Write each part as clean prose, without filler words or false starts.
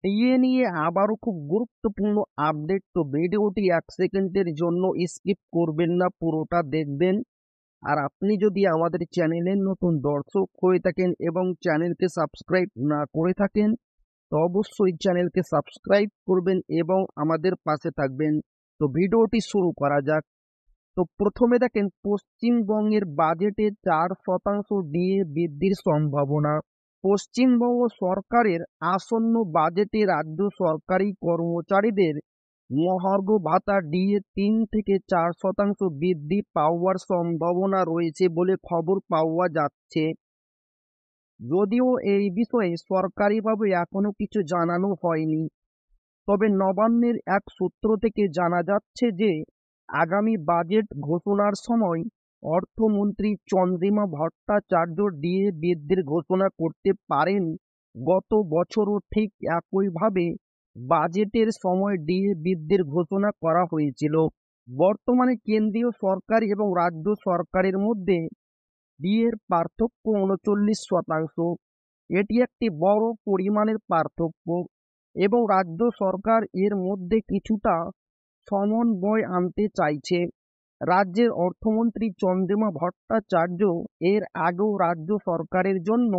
DA নিয়ে আবারও খুব গুরুত্বপূর্ণ আপডেট। তো ভিডিওটি 1 সেকেন্ডের জন্য স্কিপ করবেন না, পুরোটা দেখবেন। আর আপনি যদি আমাদের চ্যানেলের নতুন দর্শক হয়ে থাকেন এবং চ্যানেলকে সাবস্ক্রাইব না করে থাকেন, তো অবশ্যই চ্যানেলকে সাবস্ক্রাইব করবেন এবং আমাদের পাশে থাকবেন। তো ভিডিওটি শুরু করা যাক। তো প্রথমে দেখেন, পশ্চিমবঙ্গের বাজেটে 4% ডিএ বৃদ্ধির সম্ভাবনা। পশ্চিমবঙ্গ সরকারের আসন্ন বাজেটে রাজ্য সরকারি কর্মচারীদের মহার্ঘ ভাতা ডিএ 3 থেকে 4% বৃদ্ধি পাওয়ার সম্ভাবনা রয়েছে বলে খবর পাওয়া যাচ্ছে। যদিও এই বিষয়ে সরকারিভাবে এখনো কিছু জানানো হয়নি, তবে নবান্নের এক সূত্র থেকে জানা যাচ্ছে যে আগামী বাজেট ঘোষণার সময় অর্থমন্ত্রী চন্দ্রিমা ভট্টাচার্য ডিএ বৃদ্ধির ঘোষণা করতে পারেন। গত বছরও ঠিক একইভাবে বাজেটের সময় ডিএ বৃদ্ধির ঘোষণা করা হয়েছিল। বর্তমানে কেন্দ্রীয় সরকার এবং রাজ্য সরকারের মধ্যে ডিএর পার্থক্য 39%। এটি একটি বড় পরিমাণের পার্থক্য এবং রাজ্য সরকার এর মধ্যে কিছুটা সমন্বয় আনতে চাইছে। রাজ্যের অর্থমন্ত্রী চন্দ্রিমা ভট্টাচার্য এর আগেও রাজ্য সরকারের জন্য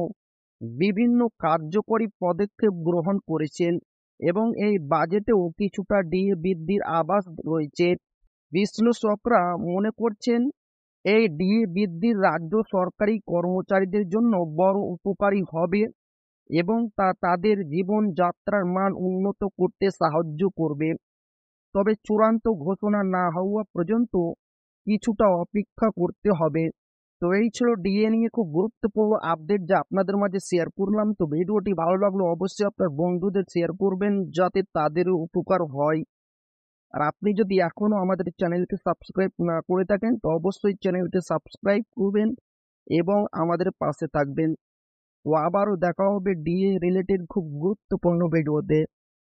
বিভিন্ন কার্যকরী পদক্ষেপ গ্রহণ করেছেন এবং এই বাজেটেও কিছুটা ডিএ বৃদ্ধির আভাস রয়েছে। বিশ্লেষকরা মনে করছেন এই ডিএ বৃদ্ধির রাজ্য সরকারি কর্মচারীদের জন্য বড় উপকারী হবে এবং তা তাদের জীবনযাত্রার মান উন্নত করতে সাহায্য করবে। তবে চূড়ান্ত ঘোষণা না হওয়া পর্যন্ত কিছুটা অপেক্ষা করতে হবে। তো এই ছিল ডিএ নিয়ে খুব গুরুত্বপূর্ণ আপডেট যা আপনাদের মাঝে শেয়ার করলাম। তো ভিডিওটি ভালো লাগলো অবশ্যই আপনার বন্ধুদের শেয়ার করবেন যাতে তাদেরও উপকার হয়। আর আপনি যদি এখনো আমাদের চ্যানেলকে সাবস্ক্রাইব না করে থাকেন তো অবশ্যই চ্যানেলকে সাবস্ক্রাইব করবেন এবং আমাদের পাশে থাকবেন। তো আবারও দেখা হবে ডিএ রিলেটেড খুব গুরুত্বপূর্ণ ভিডিওতে।